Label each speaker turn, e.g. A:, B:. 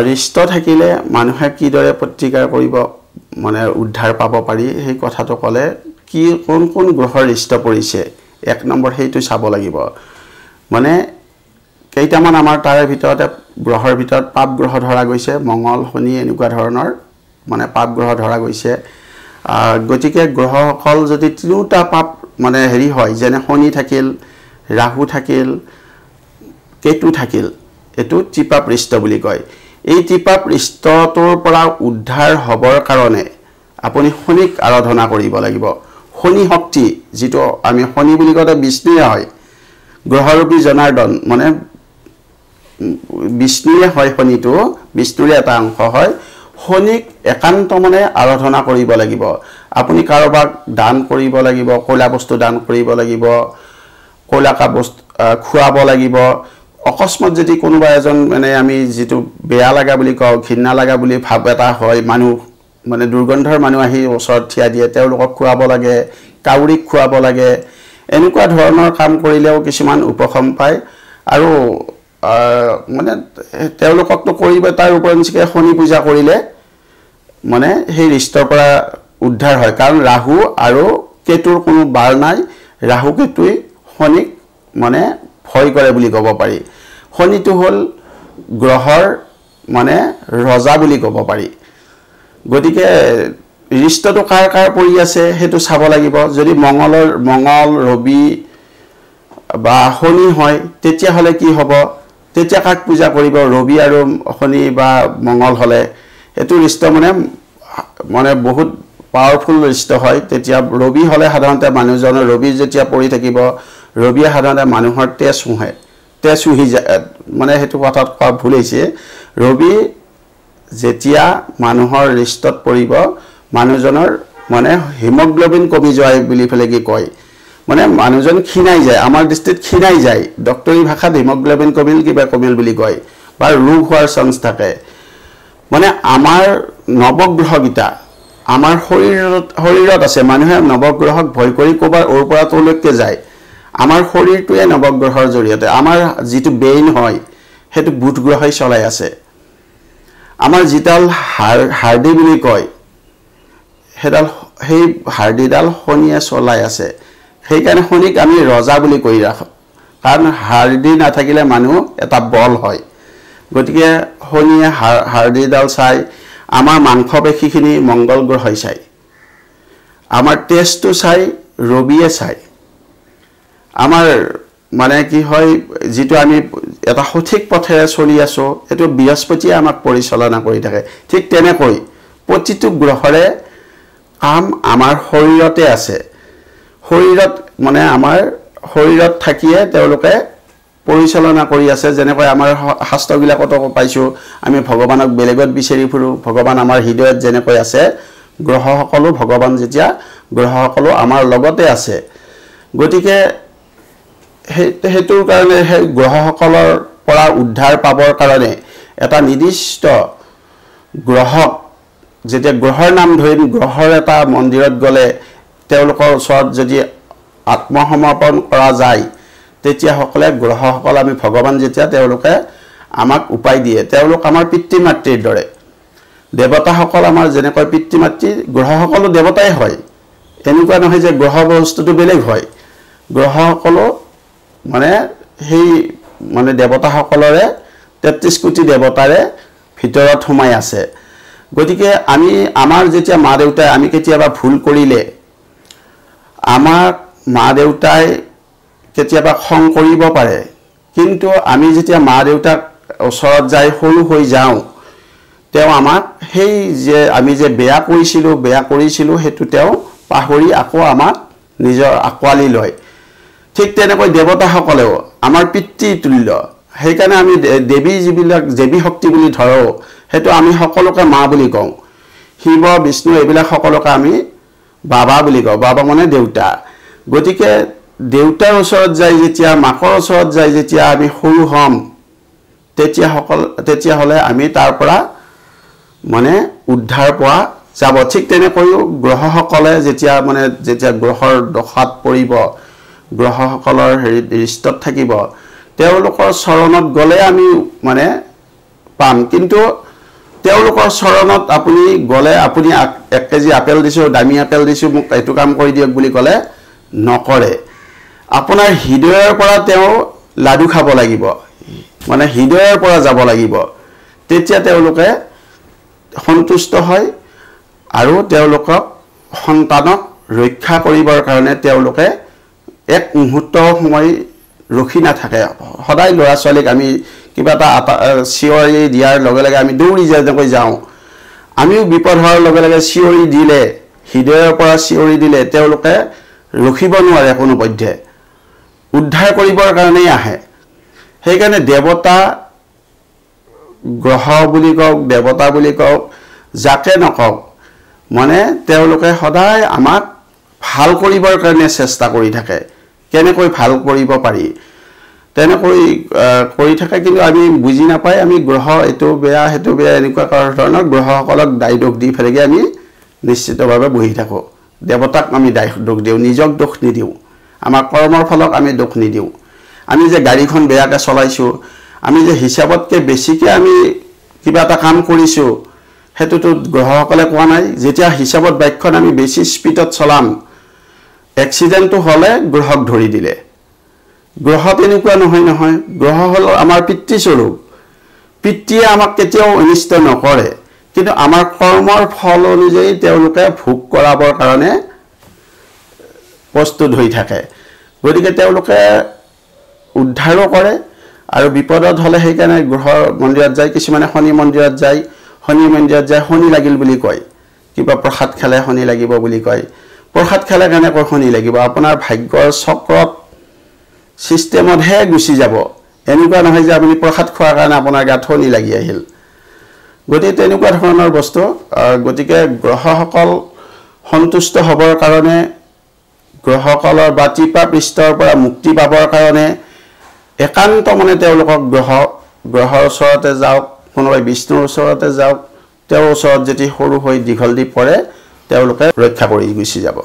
A: wrist থাকিলে মানুহে কিদৰে প্ৰতিকাৰ কৰিব মানে উদ্ধাৰ পাব পাৰি সেই কথাটো ক'লে কি কোন কোন গ্ৰহৰ ৰিষ্ট পৰিছে এক নম্বৰ সেইটো চাব লাগিব মানে কেইটামান আমাৰ তাৰে ভিতৰতে গ্ৰহৰ ভিতৰত পাপ গ্ৰহ ধৰা গৈছে মঙ্গল শনি এনেকুৱা ধৰণৰ মানে পাপ গ্ৰহ ধৰা গৈছে গতিকে গ্ৰহসকল যদি তিনিটা পাপ মানে হেৰি হয় যেনে শনি থাকিল ৰাহু থাকিল কেতু থাকিল এটো ত্ৰিপাপ ৰিষ্ট বুলি কয় এই ত্ৰিপাপ ৰিষ্টটোৰ পৰা উদ্ধাৰ হবৰ কাৰণে আপুনি শনিক আৰাধনা কৰিব লাগিব শনি শক্তি যেটো আমি শনি বুলি কওঁতে বিষ্ণুয়ে হয় গ্ৰহৰূপী জনাৰ্দন মানে বিষ্ণুয়ে হয় শনিটো বিষ্ণুৰ এটা অংশ হয় শনিক একান্ত মানে আৰাধনা কৰিব লাগিব আপুনি কাৰোবাক দান কৰিব লাগিব কলা বস্তু দান কৰিব লাগিব কলাকা বস্তু খুৱাব লাগিব অকস্মাত যদি কোনোবা এজন মানে আমি যেটো বেয়া লাগা বুলি কওঁ ঘৃণা লাগা বুলি ভাব এটা হয় মানুহ মানে দুৰ্গন্ধৰ মানুহ আহি ওচৰত থিয়া দিয়ে তেওঁলোকক খুৱাব লাগে কাউৰীক খুৱাব লাগে এনেকুৱা ধৰণৰ কাম কৰিলেও কিছুমান উপশম পায় আৰু মানে তেওঁলোককটো কৰিব তাৰ ওপৰঞ্চিকে শনি পূজা কৰিলে মানে সেই ৰিষ্টৰ পৰা উদ্ধাৰ হয় কাৰণ ৰাহু আৰু কেতুৰ কোনো বাৰ নাই ৰাহু কেতুই শনিক মানে ভয় কৰে বুলি ক'ব পাৰি শনিটো হল গ্ৰহৰ মানে ৰজা বুলি ক'ব পাৰি গতিকে ৰিষ্টটো কাৰ কাৰ পৰি আছে হেতু চাব লাগিব যদি মঙ্গল ৰবি বা শনি হয় তেতিয়া হলে কি হ'ব তেতিয়া কাক পূজা কৰিব ৰবি আৰু শনি বা মঙ্গল হলে এটো ৰিষ্ট মানে বহুত পাৱাৰফুল ৰিষ্ট হয় তেতিয়া ৰবি হলে সাধাৰণতে মানুহজনৰ ৰবি যেতিয়া পৰি থাকিব ৰবিয়ে সাধাৰণতে মানুহৰ তেজ উহি মানে হেতু কথাত কোৱা ভুল হৈছে ৰবি যেতিয়া মানুহৰ ৰিষ্টত পৰিব মানুহজনৰ মানে হিমোগ্লোবিন কমি যায় বুলি ফলে কি কয় মানে মানুহজন ক্ষীণাই যায় আমাৰ দৃষ্টিত ক্ষীণাই যায় ডক্টৰী ভাষাত হিমোগ্লোবিন কমিল বুলি কয় বা ৰোগ হোৱাৰ চান্স থাকে মানে আমাৰ নৱগ্ৰহগিতা আমাৰ শৰীৰত আছে মানুহে নৱগ্ৰহক ভয় কৰি কোবাৰ ওৰ পৰা তলৈকে যায় আমাৰ শৰীৰটোৱে নৱগ্ৰহৰ জৰিয়তে আমাৰ যেটো বেইন হয় হেতু বুধ গ্ৰহই চলাই আছে আমাৰ জিতাল হাৰ্ডি বুলি কয় হেডাল সেই হাৰ্ডিডাল শনিয়ে চলাই আছে সেই কাৰণে শনিক আমি ৰজা বুলি কৈ ৰাখো কাৰণ হাৰ্ডি নাথাকিলে মানুহ এটা বল হয় গতিকে শনিয়ে হাৰ্ডিডাল চাই আমাৰ মাংসপেশীখিনি মঙ্গল গ্ৰহই চাই আমাৰ টেষ্টটো চাই ৰবিয়ে চাই আমাৰ মানে কি হয় যেটো আমি এটা সঠিক পথেৰে চলি আছো এটো বৃহস্পতিয়ে আমাক পৰিচালনা কৰি থাকে ঠিক তেনেকৈ প্ৰতিটো গ্ৰহৰে কাম আমাৰ শৰীৰতে আছে শৰীৰত মানে আমাৰ শৰীৰত থাকিয়ে তেওঁলোকে পৰিচালনা কৰি আছে যেনেকৈ আমাৰ শাস্ত্ৰবিলাকতো পাইছো আমি ভগৱানক বেলেগত বিচাৰি ফুৰো ভগৱান আমাৰ হৃদয়ত যেনেকৈ আছে গ্ৰহসকলো ভগৱান যেতিয়া গ্ৰহসকলো আমাৰ লগতে আছে গতিকে হেতুৰ কাৰণে হে গ্ৰহসকলৰ পৰা উদ্ধাৰ পাবৰ কাৰণে এটা নিৰ্দিষ্ট গ্ৰহক যেতিয়া গ্ৰহৰ নাম ধৰি গ্ৰহৰ এটা মন্দিৰত গলে তেওঁলোকৰ ওচৰত যদি আত্মসমৰ্পণ কৰা যায় তেতিয়া সকলে গ্ৰহসকল আমি ভগৱান যেতিয়া তেওঁলোকে আমাক উপায় দিয়ে তেওঁলোক আমাৰ পিতৃ মাতৃৰ দৰে দেৱতাসকল আমাৰ যেনেকৈ পিতৃ মাতৃ গ্ৰহসকলো দেৱতাই হয় এনেকুৱা নহয় যে গ্ৰহ বস্তুটো বেলেগ হয় গ্ৰহসকলো মানে সেই মানে দেৱতাসকলৰে 33 কোটি দেৱতাৰে ভিতৰত সোমাই আছে গতিকে আমি আমাৰ যেতিয়া মা দেউতাই আমি কেতিয়াবা ভুল কৰিলে আমাৰ মা দেউতাই কেতিয়াবা খং কৰিব পাৰে কিন্তু আমি যেতিয়া মা দেউতাক ওচৰত যাই সৰু হৈ যাওঁ তেও আমাক সেই যে আমি যে বেয়া কৰিছিলো হেতু তেও পাহৰি আকৌ আমাক নিজৰ আকৱালি লয় ঠিক তেনেকৈ দেৱতাসকলেও আমাৰ পিতৃ তুল্য সেই কাৰণে আমি দেৱী শক্তি বুলি ধৰো হেতু আমি সকলোকে মা বুলি কওঁ শিৱ বিষ্ণু এইবিলাক সকলোকে আমি বাবা বুলি কওঁ বাবা মানে দেউতা গতিকে দেউতাৰ ওচৰত যাই যেতিয়া মাকৰ ওচৰত যাই যেতিয়া আমি সৰু হম তেতিয়া হলে আমি তাৰ পৰা মানে উদ্ধাৰ পোৱা যাব ঠিক তেনেকৈ গ্ৰহসকলে যেতিয়া গ্ৰহৰ দশাত পৰিব গ্ৰহসকলৰ ৰিষ্টত থাকিব তেওঁলোকৰ চৰণত গলে আমি মানে পাম কিন্তু তেওঁলোকৰ চৰণত আপুনি গ'লে আপুনি 1 কেজি আপেল দিছোঁ দামী আপেল দিছোঁ মোক এইটো কাম কৰি দিয়ক বুলি ক'লে নকৰে আপোনাৰ হৃদয়ৰ পৰা তেওঁ লাডু খাব লাগিব মানে হৃদয়ৰ পৰা যাব লাগিব তেতিয়া তেওঁলোকে সন্তুষ্ট হয় আৰু তেওঁলোকক সন্তানক ৰক্ষা কৰিবৰ কাৰণে তেওঁলোকে এক মুহূৰ্ত সময় ৰখি নাথাকে সদায় ল'ৰা ছোৱালীক আমি কিবা এটা চিঞৰি দিয়াৰ লগে লগে আমি দৌৰি যেনেকৈ যাওঁ আমিও বিপদ হোৱাৰ লগে লগে চিঞৰি দিলে হৃদয়ৰ পৰা চিঞৰি দিলে তেওঁলোকে ৰখিব নোৱাৰে কোনো পধ্যে উদ্ধাৰ কৰিবৰ কাৰণেই আহে সেইকাৰণে দেৱতা গ্ৰহ বুলি কওক দেৱতা বুলি কওক যাকে নকওক মানে তেওঁলোকে সদায় আমাক ভাল কৰিবৰ কাৰণে চেষ্টা কৰি থাকে কেনেকৈ ভাল কৰিব পাৰি তেনেকৈ কৰি থাকে কিন্তু আমি বুজি নাপাই আমি গ্ৰহ এটো বেয়া হেতু বেয়া এনেকুৱা ধৰণৰ গ্ৰহসকলক দায় দোষ দি ফেলেগে আমি নিশ্চিতভাৱে বহি থাকো দেৱতাক আমি দায় দোষ দিও নিজক দোষ নিদিও আমাৰ কৰ্মৰ ফলক আমি দোষ নিদিও আমি যে গাড়ীখন বেয়াকে চলাইছো আমি যে হিচাপতকে বেছিকে আমি কিবা এটা কাম কৰিছো হেতুটো গ্ৰহসকলে কোৱা নাই যেতিয়া হিচাপত বাইকখন আমি বেছি স্পিডত চলাম এক্সিডেন্টটো হলে গ্ৰহক ধৰি দিলে গ্ৰহ তেনেকুৱা নহয় গ্ৰহ হল আমাৰ পিতৃ স্বৰূপ পিতৃয়ে আমাক কেতিয়াও অনিষ্ট নকৰে কিন্তু আমাৰ কৰ্মৰ ফল অনুযায়ী তেওঁলোকে ভোগ কৰাবৰ কাৰণে প্ৰস্তুত হৈ থাকে গতিকে তেওঁলোকে উদ্ধাৰো কৰে আৰু বিপদত হলে সেইকাৰণে গ্ৰহ মন্দিৰত যায় কিছুমানে শনি মন্দিৰত যায় শনি লাগিল বুলি কয় কিবা প্ৰসাদ খালে শনি লাগিব বুলি কয় প্ৰসাদ খালে কেনেকৈ শনি লাগিব আপোনাৰ ভাগ্যৰ চক্ৰত সিস্টেমত হে গুছি যাব এনেকুৱা নহয় যে আপুনি প্ৰসাদ খোৱাৰ কাৰণে আপোনাৰ গাত শনি লাগি আহিল গতিকে তেনেকুৱা ধৰণৰ বস্তু গতিকে গ্ৰহসকল সন্তুষ্ট হ'বৰ কাৰণে গ্ৰহসকলৰ বাতিপা পৃষ্ঠৰ পৰা মুক্তি পাবৰ কাৰণে একান্ত মানে তেওঁলোকক গ্ৰহৰ ওচৰতে যাওক কোনোবাই বিষ্ণুৰ ওচৰতে যাওক তেওঁৰ ওচৰত যেতি সৰু হৈ দীঘল দি পৰে তেওঁলোকে ৰক্ষা কৰি গুছি যাব